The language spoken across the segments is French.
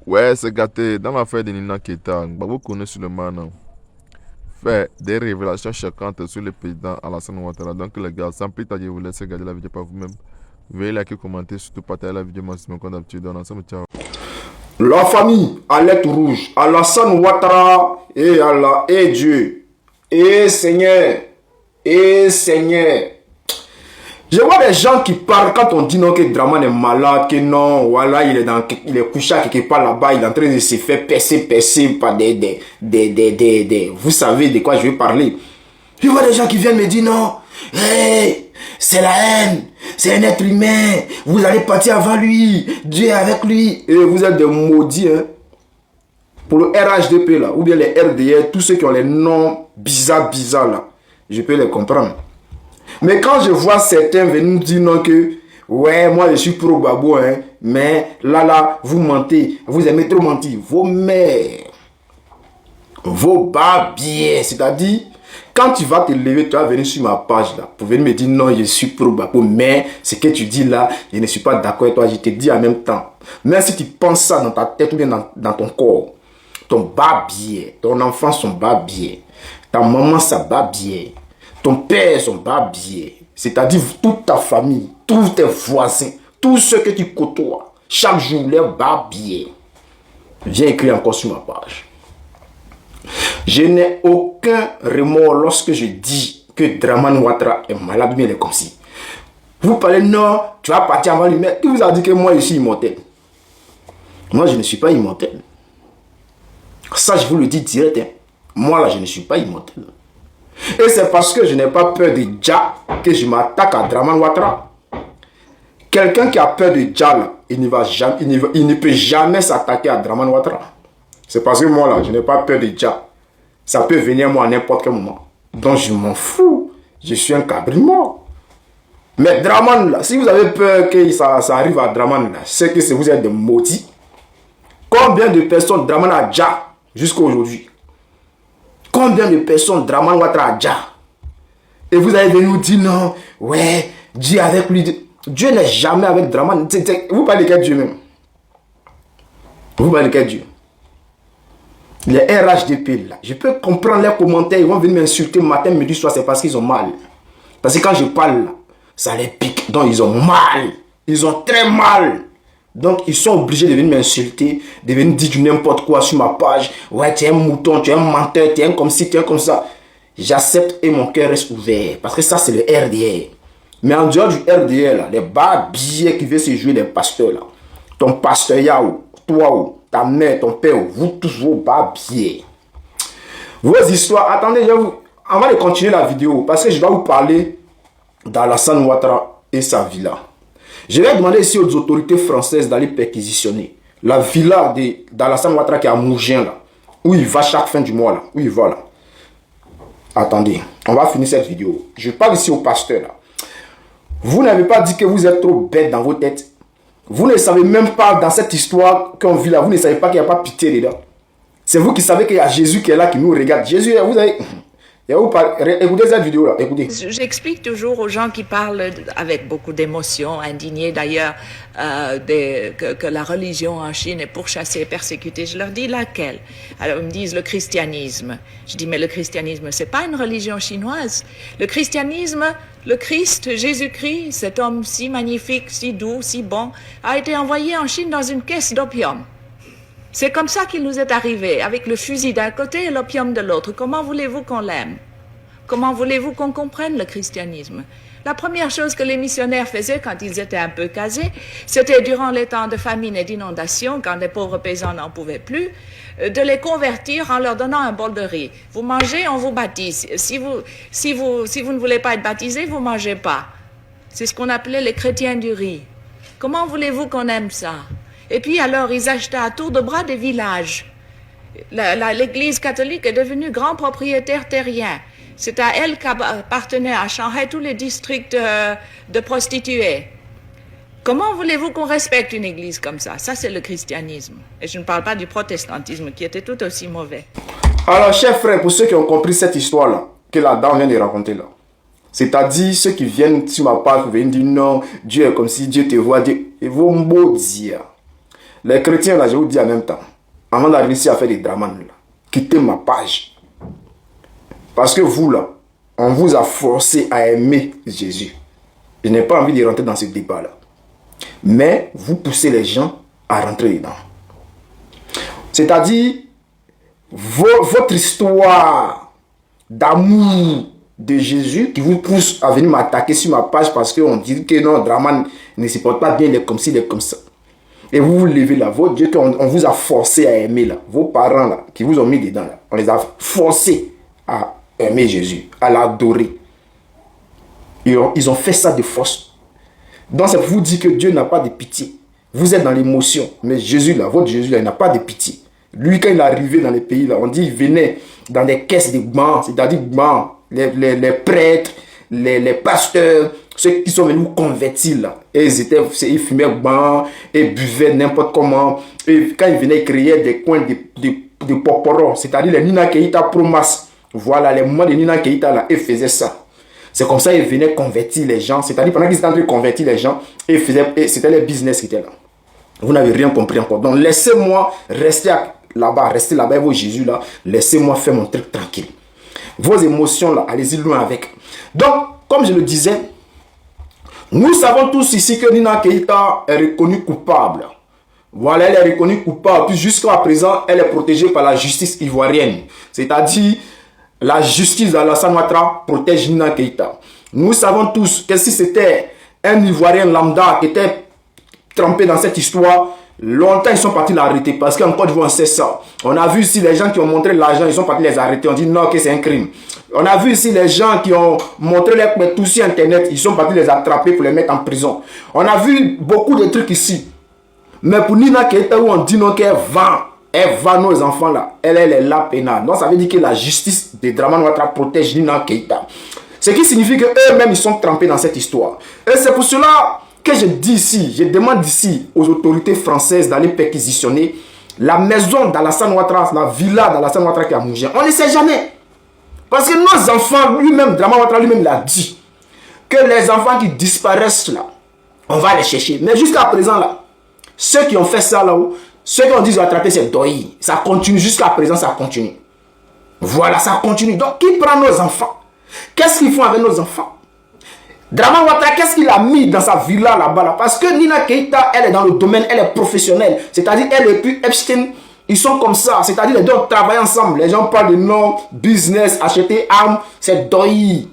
Ouais, c'est gâté. Dans l'affaire de Nina Keita, Gbagbo connaît Suleiman fait des révélations choquantes sur le président Alassane Ouattara. Donc les gars, sans plus tarder, je vous laisse regarder la vidéo par vous-même. Veuillez liker, commenter, surtout partager la vidéo maximum comme d'habitude. On ensemble, ciao. La famille, alerte rouge, Alassane Ouattara et Allah, et Dieu, et Seigneur, et Seigneur. Je vois des gens qui parlent quand on dit non que Draman est malade, que non, voilà, il est couché à quelque part là-bas, il est en train de se faire percer par vous savez de quoi je vais parler. Je vois des gens qui viennent me dire non, hey, c'est la haine, c'est un être humain, vous allez partir avant lui, Dieu est avec lui, et vous êtes des maudits, hein. Pour le RHDP là, ou bien les RDR, tous ceux qui ont les noms bizarres là, je peux les comprendre. Mais quand je vois certains venir dire non que ouais, moi je suis pro Gbagbo, hein, mais là, vous mentez, vous aimez trop mentir, vos mères, vos babiers, c'est-à-dire, quand tu vas te lever, tu vas venir sur ma page là, pour venir me dire non, je suis pro Gbagbo, mais ce que tu dis là, je ne suis pas d'accord avec toi, je te dis en même temps. Même si tu penses ça dans ta tête ou bien dans ton corps, ton babier, ton enfant son babier, ta maman sa babier, ton père son babier, c'est-à-dire toute ta famille, tous tes voisins, tous ceux que tu côtoies, chaque jour les babiers. Viens écrire encore sur ma page. Je n'ai aucun remords lorsque je dis que Draman Ouattara est malade, mais il est comme si. Vous parlez non, tu vas partir avant lui, mais qui vous a dit que moi je suis immortel? Moi je ne suis pas immortel. Ça je vous le dis direct, hein. Moi là je ne suis pas immortel. Et c'est parce que je n'ai pas peur de Dja que je m'attaque à Draman Ouattara. Quelqu'un qui a peur de Dja, là, il ne peut jamais s'attaquer à Draman Ouattara. C'est parce que moi là, je n'ai pas peur de Dja. Ça peut venir moi à n'importe quel moment. Donc je m'en fous. Je suis un cabri mort. Mais Draman là, si vous avez peur que ça arrive à Draman là, c'est que vous êtes des maudits. Combien de personnes Draman a Dja jusqu'à aujourd'hui? Combien de personnes Draman Ouattara a Dja? Et vous allez venir nous dire non, ouais, Dieu avec lui. Dieu n'est jamais avec Draman. Vous parlez de quel Dieu même? Vous parlez de quel Dieu? Les RHDP là, je peux comprendre leurs commentaires, ils vont venir m'insulter matin, midi, soir, c'est parce qu'ils ont mal. Parce que quand je parle là, ça les pique, donc ils ont mal. Ils ont très mal. Donc ils sont obligés de venir m'insulter, de venir dire du n'importe quoi sur ma page. Ouais, tu es un mouton, tu es un menteur, tu es un comme ci, tu es un comme ça. J'accepte et mon cœur reste ouvert. Parce que ça c'est le RDR. Mais en dehors du RDR là, les babiers qui veulent se jouer des pasteurs là. Ton pasteur Yao, toi, ta mère, ton père, vous tous vos babiers. Vos histoires, attendez, avant de continuer la vidéo, parce que je vais vous parler d'Alassane Ouattara et sa villa. Je vais demander ici aux autorités françaises d'aller perquisitionner la villa d'Alassane Ouattara qui est à Mougins là, où il va chaque fin du mois là, où il va là. Attendez, on va finir cette vidéo. Je parle ici au pasteur là. Vous n'avez pas dit que vous êtes trop bête dans vos têtes. Vous ne savez même pas dans cette histoire qu'on vit là, vous ne savez pas qu'il n'y a pas pitié dedans. C'est vous qui savez qu'il y a Jésus qui est là, qui nous regarde. Jésus, vous avez... Écoutez cette vidéo là, écoutez. J'explique toujours aux gens qui parlent avec beaucoup d'émotion, indignés d'ailleurs, que la religion en Chine est pourchassée, persécutée. Je leur dis laquelle? Alors ils me disent le christianisme. Je dis mais le christianisme c'est pas une religion chinoise. Le christianisme, le Christ, Jésus-Christ, cet homme si magnifique, si doux, si bon, a été envoyé en Chine dans une caisse d'opium. C'est comme ça qu'il nous est arrivé, avec le fusil d'un côté et l'opium de l'autre. Comment voulez-vous qu'on l'aime? Comment voulez-vous qu'on comprenne le christianisme? La première chose que les missionnaires faisaient quand ils étaient un peu casés, c'était durant les temps de famine et d'inondation, quand les pauvres paysans n'en pouvaient plus, de les convertir en leur donnant un bol de riz. Vous mangez, on vous baptise. Si vous ne voulez pas être baptisé, vous ne mangez pas. C'est ce qu'on appelait les chrétiens du riz. Comment voulez-vous qu'on aime ça? Et puis alors, ils achetaient à tour de bras des villages. L'Église catholique est devenue grand propriétaire terrien. C'est à elle qu'appartenaient à Shanghai tous les districts de prostituées. Comment voulez-vous qu'on respecte une église comme ça? Ça, c'est le christianisme. Et je ne parle pas du protestantisme, qui était tout aussi mauvais. Alors, chers frères, pour ceux qui ont compris cette histoire-là, que la dame vient de raconter là, c'est-à-dire ceux qui viennent sur ma page, qui viennent dire non, Dieu est comme si Dieu te voit, Dieu, et vos mots dire. Les chrétiens, là, je vous dis en même temps, avant d'arriver ici à faire des dramas, là, quittez ma page. Parce que vous, là, on vous a forcé à aimer Jésus. Je n'ai pas envie de rentrer dans ce débat-là. Mais vous poussez les gens à rentrer dedans. C'est-à-dire, votre histoire d'amour de Jésus qui vous pousse à venir m'attaquer sur ma page parce qu'on dit que non, Draman ne supporte pas bien, il est comme ci, il est comme ça. Et vous vous levez là, votre Dieu qu'on vous a forcé à aimer là, vos parents là, qui vous ont mis dedans là, on les a forcés à aimer Jésus, à l'adorer. Ils ont fait ça de force. Donc c'est pour vous dire que Dieu n'a pas de pitié. Vous êtes dans l'émotion, mais Jésus là, votre Jésus là, il n'a pas de pitié. Lui, quand il est arrivé dans les pays là, on dit qu'il venait dans des caisses de bancs, c'est-à-dire bancs, les prêtres, les pasteurs, ceux qui sont venus convertir là. Et ils fumaient bancs et buvaient n'importe comment. Et quand ils venaient, ils créaient des coins de poporos, c'est-à-dire les Nina Keita Promas. Voilà, les moments de Nina Keita là, ils faisaient ça. C'est comme ça qu'ils venaient convertir les gens. C'est-à-dire pendant qu'ils étaient en train de convertir les gens, et c'était les business qui étaient là. Vous n'avez rien compris encore. Donc laissez-moi rester là-bas, restez là-bas avec vos Jésus là. Laissez-moi faire mon truc tranquille. Vos émotions là, allez-y loin avec. Donc, comme je le disais, nous savons tous ici que Nina Keita est reconnue coupable. Voilà, elle est reconnue coupable. Puis jusqu'à présent, elle est protégée par la justice ivoirienne. C'est-à-dire, la justice d'Alassane Ouattara protège Nina Keita. Nous savons tous que si c'était un Ivoirien lambda qui était trempé dans cette histoire, longtemps ils sont partis l'arrêter parce qu'en Côte d'Ivoire on sait ça. On a vu ici les gens qui ont montré l'argent, ils sont partis les arrêter. On dit non, que c'est un crime. On a vu ici les gens qui ont montré les tout sur internet, ils sont partis les attraper pour les mettre en prison. On a vu beaucoup de trucs ici. Mais pour Nina Keita, où on dit non qu'elle vend nos enfants là, elle est là pénale. Donc ça veut dire que la justice de Draman Ouattara protège Nina Keita. Ce qui signifie qu'eux-mêmes ils sont trempés dans cette histoire. Et c'est pour cela que je dis ici, je demande ici aux autorités françaises d'aller perquisitionner la maison d'Alassane Ouattara, la villa d'Alassane Ouattara qui est à Mougien. On ne sait jamais. Parce que nos enfants, lui-même, Draman Ouattara lui-même l'a dit, que les enfants qui disparaissent là, on va les chercher. Mais jusqu'à présent là, ceux qui ont fait ça là-haut, ceux qui ont dit qu'ils ont attrapé ces doyi, ça continue, jusqu'à présent ça continue. Voilà, ça continue. Donc qui prend nos enfants? Qu'est-ce qu'ils font avec nos enfants? Draman Ouattara, qu'est-ce qu'il a mis dans sa villa là-bas là? Parce que Nina Keita, elle est dans le domaine, elle est professionnelle. C'est-à-dire, elle et puis Epstein, ils sont comme ça. C'est-à-dire, les deux travaillent ensemble. Les gens parlent de non, business, acheter armes, c'est doyi.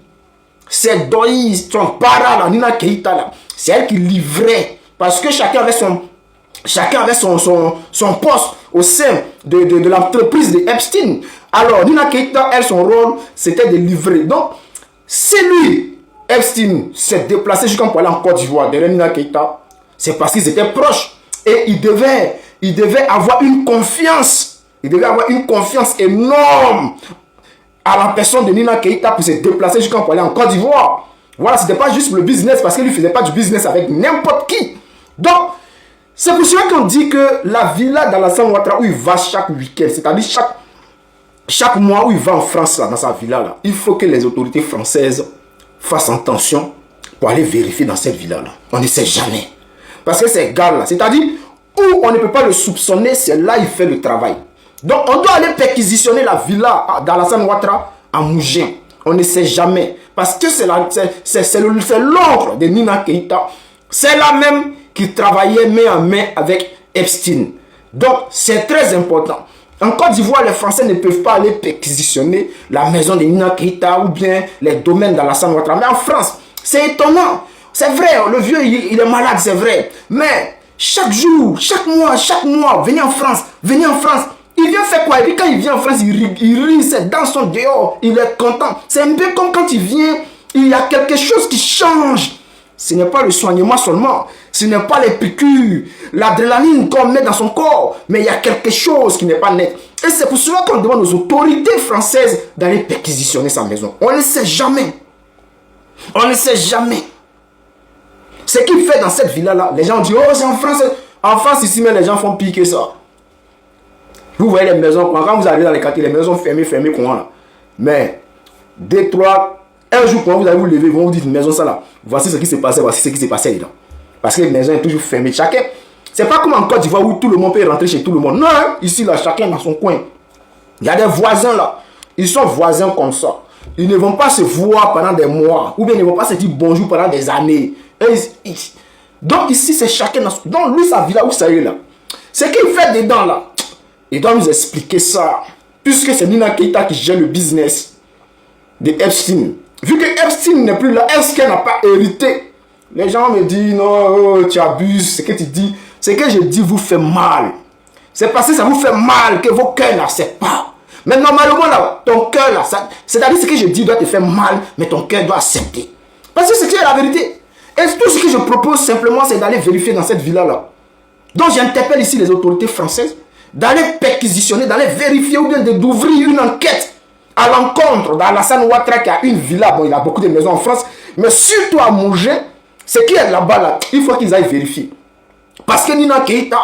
C'est doyi, son para là, Nina Keita là. C'est elle qui livrait. Parce que chacun avait son poste au sein de l'entreprise de Epstein. Alors, Nina Keita, elle, son rôle, c'était de livrer. Donc, c'est lui. Epstein s'est déplacé jusqu'en pour aller en Côte d'Ivoire derrière Nina Keita. C'est parce qu'ils étaient proches. Et il devait avoir une confiance. Il devait avoir une confiance énorme à la personne de Nina Keita pour se déplacer jusqu'en pour aller en Côte d'Ivoire. Voilà, c'était pas juste le business parce qu'il ne faisait pas du business avec n'importe qui. Donc, c'est pour cela qu'on dit que la villa d'Alassane Ouattara où il va chaque week-end, c'est-à-dire chaque mois où il va en France, là, dans sa villa, là, il faut que les autorités françaises fassent attention pour aller vérifier dans cette villa-là. On ne sait jamais. Parce que ces gars-là, c'est-à-dire où on ne peut pas le soupçonner, c'est là il fait le travail. Donc on doit aller perquisitionner la villa d'Alassane Ouattara à Mougien. On ne sait jamais. Parce que c'est l'oncle de Nina Keita. C'est la même qui travaillait main en main avec Epstein. Donc c'est très important. En Côte d'Ivoire, les Français ne peuvent pas aller perquisitionner la maison de Nina Keita ou bien les domaines d'Alassane Ouattara. Mais en France, c'est étonnant. C'est vrai, le vieux, il est malade, c'est vrai. Mais chaque jour, chaque mois, venez en France. Il vient faire quoi? Et puis quand il vient en France, il rit, ses dents sont dehors, il est content. C'est un peu comme quand il vient, il y a quelque chose qui change. Ce n'est pas le soignement seulement, ce n'est pas les piqûres, l'adrénaline qu'on met dans son corps, mais il y a quelque chose qui n'est pas net. Et c'est pour cela qu'on demande aux autorités françaises d'aller perquisitionner sa maison. On ne sait jamais. On ne sait jamais. Ce qu'il fait dans cette villa-là, les gens disent, oh c'est en France. En France ici, mais les gens font pire que ça. Vous voyez les maisons, quand vous arrivez dans les quartiers, les maisons fermées, comment. Mais, 2, 3... Un jour, quand vous allez vous lever, ils vont vous dire, maison ça là, voici ce qui s'est passé, voici ce qui s'est passé dedans. Parce que les maisons sont toujours fermées. C'est pas comme en Côte d'Ivoire où tout le monde peut rentrer chez tout le monde. Non, hein? Ici, là, chacun dans son coin. Il y a des voisins, là. Ils sont voisins comme ça. Ils ne vont pas se voir pendant des mois. Ou bien ils ne vont pas se dire bonjour pendant des années. Donc ici, c'est chacun dans son... Donc lui, sa villa, où ça y est, là. Ce qu'il fait dedans, là, il doit nous expliquer ça. Puisque c'est Nina Keita qui gère le business de Epstein. Vu que Epstein n'est plus là, est-ce qu'elle n'a pas hérité? Les gens me disent, non, oh, tu abuses, ce que tu dis. Ce que je dis vous fait mal. C'est parce que ça vous fait mal que vos cœurs n'acceptent pas. Mais normalement, là, ton cœur, là, c'est-à-dire ce que je dis doit te faire mal, mais ton cœur doit accepter. Parce que c'est la vérité. Et tout ce que je propose simplement, c'est d'aller vérifier dans cette villa-là. Donc j'interpelle ici les autorités françaises, d'aller perquisitionner, d'aller vérifier ou bien d'ouvrir une enquête à l'encontre d'Alassane Ouattara qui a une villa. Bon, il a beaucoup de maisons en France, mais surtout à Mougins, ce qui est là-bas, là, il faut qu'ils aillent vérifier. Parce que Nina Keita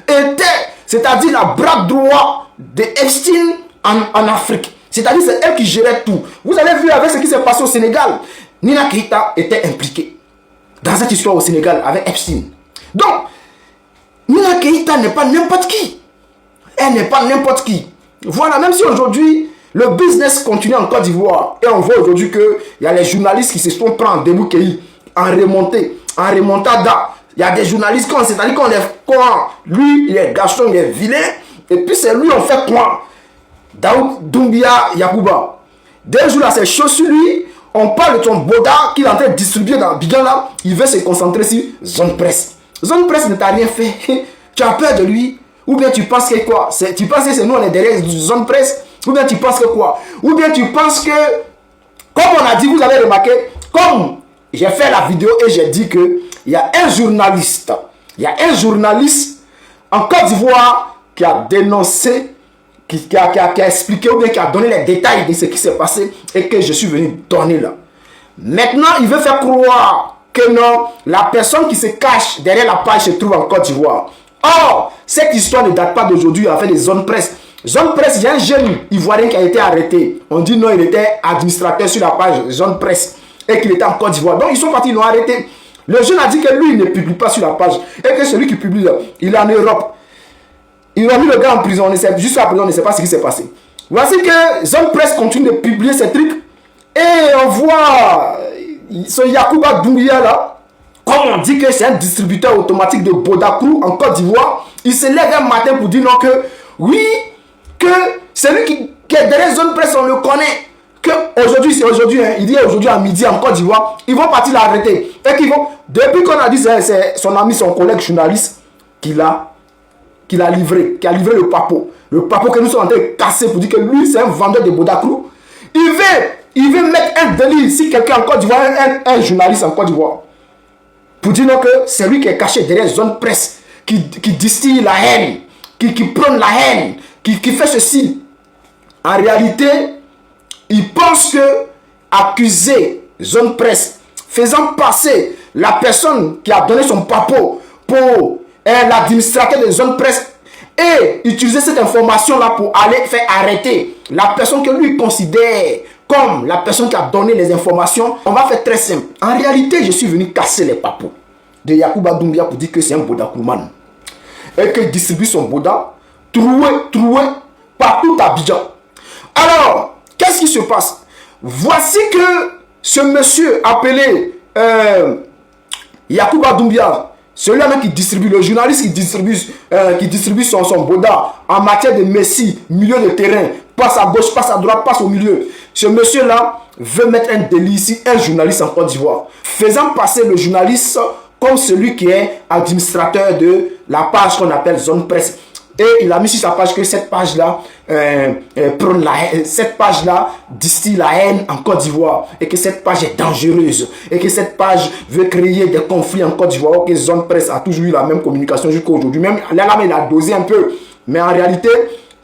était, c'est-à-dire la bras droit de Epstein en Afrique. C'est-à-dire c'est elle qui gérait tout. Vous avez vu avec ce qui s'est passé au Sénégal. Nina Keita était impliquée dans cette histoire au Sénégal avec Epstein. Donc, Nina Keita n'est pas n'importe qui. Elle n'est pas n'importe qui. Voilà, même si aujourd'hui, le business continue en Côte d'Ivoire. Et on voit aujourd'hui qu'il y a les journalistes qui se sont pris en débouquerie, en remontée, en remontada. Il y a des journalistes, c'est-à-dire qu'on est quoi. Lui, il est garçon, il est vilain. Et puis c'est lui, on fait quoi. Daoud Doumbia Yacouba. Dès jour là, c'est chaud sur lui. On parle de ton boda qu'il est en train de distribuer dans Bigan là. Il veut se concentrer sur Zone Presse. Zone Presse ne t'a rien fait. Tu as peur de lui. Ou bien tu penses que quoi? Tu penses que c'est nous, on est derrière Zone Presse. Ou bien tu penses que quoi? Ou bien tu penses que, comme on a dit, vous avez remarqué, comme j'ai fait la vidéo et j'ai dit que il y a un journaliste. Il y a un journaliste en Côte d'Ivoire qui a dénoncé, qui a expliqué ou bien qui a donné les détails de ce qui s'est passé et que je suis venu donner là. Maintenant, il veut faire croire que non, la personne qui se cache derrière la page se trouve en Côte d'Ivoire. Or, cette histoire ne date pas d'aujourd'hui avec les zones presse. Zone Presse, il y a un jeune Ivoirien qui a été arrêté. On dit non, il était administrateur sur la page Zone Presse et qu'il était en Côte d'Ivoire. Donc, ils sont partis, ils l'ont arrêté. Le jeune a dit que lui, il ne publie pas sur la page et que celui qui publie là, il est en Europe. Ils ont mis le gars en prison, juste à présent, on ne sait pas ce qui s'est passé. Voici que Zone Presse continue de publier ces trucs et on voit ce Yacouba Doumbia là, comme on dit que c'est un distributeur automatique de Bodakrou en Côte d'Ivoire. Il se lève un matin pour dire non que oui, que celui qui est derrière Zone Presse, on le connaît. Que aujourd'hui, c'est aujourd'hui, hein, il dit aujourd'hui à midi en Côte d'Ivoire, ils vont partir l'arrêter. Et qu'ils vont, depuis qu'on a dit c'est son ami, son collègue journaliste qui l'a livré, qui a livré le papo. Le papo que nous sommes en train de casser pour dire que lui, c'est un vendeur de Bodakrou. Il veut mettre un délit si quelqu'un en Côte d'Ivoire, un journaliste en Côte d'Ivoire, pour dire non que c'est lui qui est caché derrière Zone Presse, qui distille la haine, qui prône la haine, qui fait ceci. En réalité, il pense que accuser Zone Presse, faisant passer la personne qui a donné son papo pour l'administrateur de Zone Presse et utiliser cette information-là pour aller faire arrêter la personne que lui considère comme la personne qui a donné les informations, on va faire très simple. En réalité, je suis venu casser les papos de Yacouba Doumbia pour dire que c'est un Bodakouman et qu'il distribue son Boda troué partout à Abidjan. Alors, qu'est-ce qui se passe? Voici que ce monsieur appelé Yacouba Doumbia, celui-là même qui distribue, le journaliste qui distribue son Boda en matière de messie, milieu de terrain, passe à gauche, passe à droite, passe au milieu. Ce monsieur-là veut mettre un délit ici, un journaliste en Côte d'Ivoire, faisant passer le journaliste comme celui qui est administrateur de la page qu'on appelle Zone Presse. Et il a mis sur sa page que cette page-là prône la haine, cette page-là distille la haine en Côte d'Ivoire et que cette page est dangereuse et que cette page veut créer des conflits en Côte d'Ivoire. Que Zone Presse a toujours eu la même communication jusqu'à aujourd'hui. Même là, il a dosé un peu. Mais en réalité,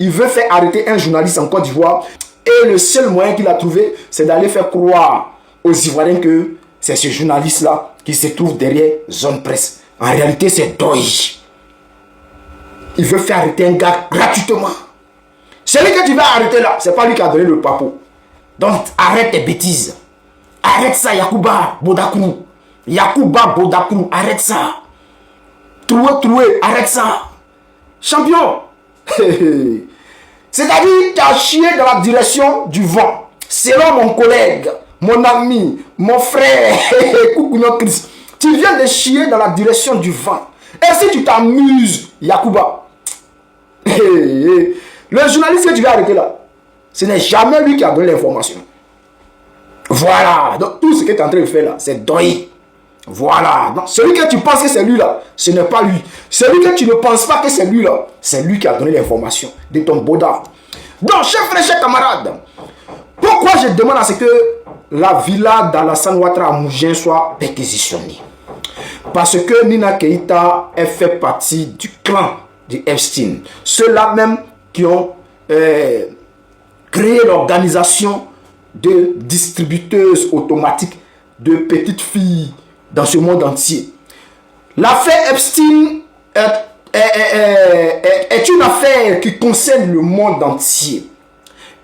il veut faire arrêter un journaliste en Côte d'Ivoire et le seul moyen qu'il a trouvé, c'est d'aller faire croire aux Ivoiriens que c'est ce journaliste-là qui se trouve derrière Zone Presse. En réalité, c'est Doige. Il veut faire arrêter un gars gratuitement. Celui que tu vas arrêter là, c'est pas lui qui a donné le papo. Donc arrête tes bêtises. Arrête ça, Yacouba Bodakrou. Yacouba Bodakrou, arrête ça. troué. Arrête ça. Champion. C'est-à-dire, tu as chié dans la direction du vent. Selon mon collègue, mon ami, mon frère, Koukounyo Chris, tu viens de chier dans la direction du vent. Et si tu t'amuses, Yacouba, le journaliste que tu vas arrêter là, ce n'est jamais lui qui a donné l'information. Voilà. Donc tout ce que tu es en train de faire là, c'est Doi. Voilà. Donc celui que tu penses que c'est lui là, ce n'est pas lui. Celui que tu ne penses pas que c'est lui là, c'est lui qui a donné l'information de ton boda. Donc, chers frères, chers camarades, pourquoi je demande à ce que la villa d'Alassane Ouattara à Mougins soit perquisitionnée? Parce que Nina Keïta, elle fait partie du clan de Epstein. Ceux-là même qui ont créé l'organisation de distributeuses automatiques de petites filles dans ce monde entier. L'affaire Epstein est une affaire qui concerne le monde entier.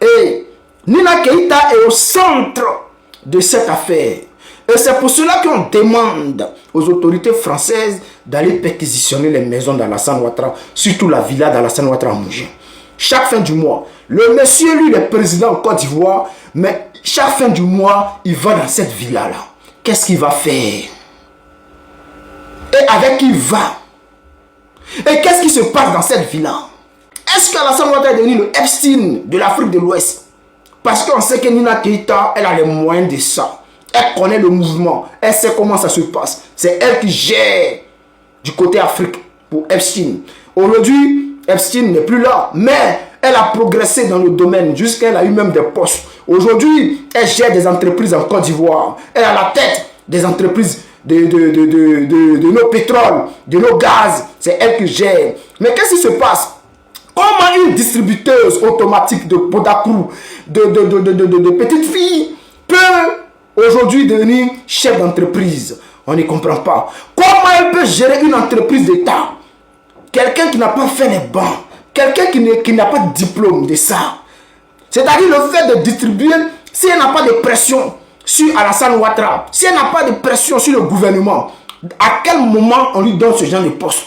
Et Nina Keïta est au centre de cette affaire. Et c'est pour cela qu'on demande aux autorités françaises d'aller perquisitionner les maisons d'Alassane Ouattara, surtout la villa d'Alassane Ouattara à Mougins. Chaque fin du mois, le monsieur, lui, est président en Côte d'Ivoire, mais chaque fin du mois, il va dans cette villa-là. Qu'est-ce qu'il va faire? Et avec qui il va? Et qu'est-ce qui se passe dans cette villa? Est-ce qu'Alassane Ouattara est devenu le Epstein de l'Afrique de l'Ouest? Parce qu'on sait que Nina Keïta, elle a les moyens de ça. Elle connaît le mouvement. Elle sait comment ça se passe. C'est elle qui gère du côté Afrique pour Epstein. Aujourd'hui, Epstein n'est plus là. Mais elle a progressé dans le domaine jusqu'à elle a eu même des postes. Aujourd'hui, elle gère des entreprises en Côte d'Ivoire. Elle a la tête des entreprises de nos pétroles, de nos gaz. C'est elle qui gère. Mais qu'est-ce qui se passe? Comment une distributeuse automatique de Podacrou, de petites filles, peut aujourd'hui devenir chef d'entreprise? On ne comprend pas. Comment elle peut gérer une entreprise d'État? Quelqu'un qui n'a pas fait les bancs, quelqu'un qui n'a pas de diplôme de ça. C'est-à-dire le fait de distribuer, si elle n'a pas de pression sur Alassane Ouattara, si elle n'a pas de pression sur le gouvernement, à quel moment on lui donne ce genre de poste?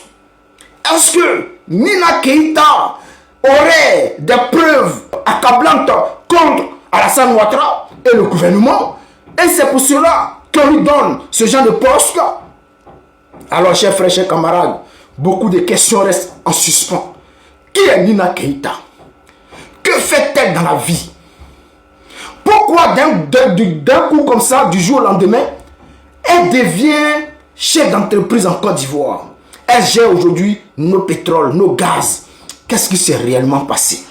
Est-ce que Nina Keïta aurait des preuves accablantes contre Alassane Ouattara et le gouvernement? Et c'est pour cela qu'on lui donne ce genre de poste. Alors, chers frères, chers camarades, beaucoup de questions restent en suspens. Qui est Nina Keïta? Que fait-elle dans la vie? Pourquoi d'un coup comme ça, du jour au lendemain, elle devient chef d'entreprise en Côte d'Ivoire? Elle gère aujourd'hui nos pétroles, nos gaz. Qu'est-ce qui s'est réellement passé?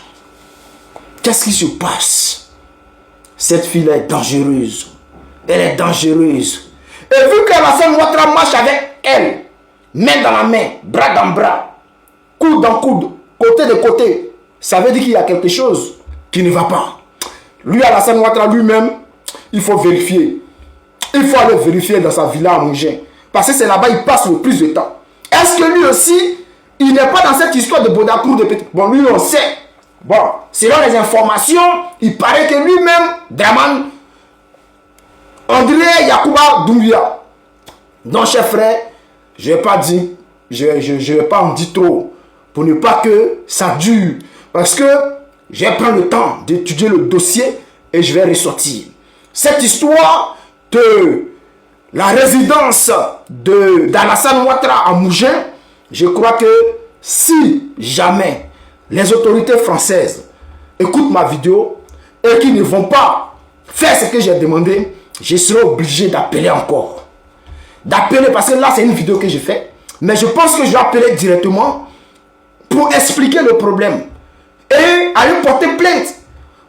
Qu'est-ce qui se passe? Cette fille-là est dangereuse. Elle est dangereuse. Et vu qu'Alassane Ouattara marche avec elle, main dans la main, bras dans bras, coude dans coude, côté de côté, ça veut dire qu'il y a quelque chose qui ne va pas. Lui, Alassane Ouattara lui-même, il faut vérifier. Il faut aller vérifier dans sa villa à Mougins. Parce que c'est là-bas qu'il passe le plus de temps. Est-ce que lui aussi, il n'est pas dans cette histoire de Bodacrou de petit? Bon, lui, on sait. Bon, selon les informations, il paraît que lui-même, Draman, André Yacouba Doumbia. Donc, chers frères, je ne vais pas dire, je vais pas en dire trop, pour ne pas que ça dure. Parce que je vais prendre le temps d'étudier le dossier et je vais ressortir. Cette histoire de la résidence d'Alassane Ouattara à Mougins, je crois que si jamais les autorités françaises écoutent ma vidéo et qu'ils ne vont pas faire ce que j'ai demandé, je serai obligé d'appeler encore. D'appeler parce que là c'est une vidéo que j'ai faite. Mais je pense que je vais appeler directement pour expliquer le problème. Et aller porter plainte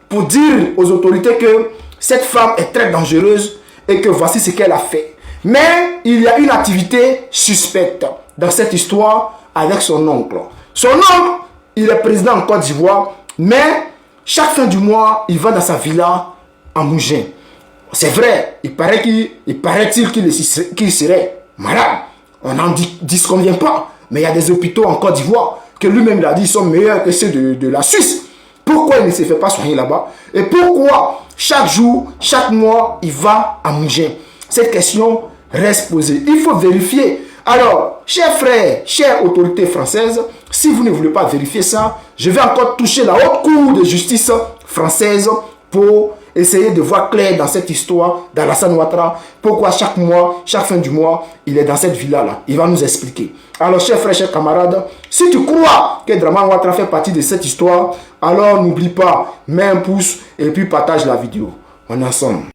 pour dire aux autorités que cette femme est très dangereuse et que voici ce qu'elle a fait. Mais il y a une activité suspecte dans cette histoire avec son oncle. Son oncle, il est président en Côte d'Ivoire, mais chaque fin du mois, il va dans sa villa à Mougins. C'est vrai, il paraît-il qu'il serait malade. On n'en disconvient pas, mais il y a des hôpitaux en Côte d'Ivoire que lui-même il a dit sont meilleurs que ceux de la Suisse. Pourquoi il ne se fait pas soigner là-bas? Et pourquoi chaque jour, chaque mois, il va à Mougins? Cette question reste posée. Il faut vérifier. Alors, chers frères, chères autorités françaises, si vous ne voulez pas vérifier ça, je vais encore toucher la haute cour de justice française pour essayer de voir clair dans cette histoire d'Alassane Ouattara. Pourquoi chaque mois, chaque fin du mois, il est dans cette villa-là. Il va nous expliquer. Alors, chers frères, chers camarades, si tu crois que Dramane Ouattara fait partie de cette histoire, alors n'oublie pas, mets un pouce et puis partage la vidéo. On est ensemble.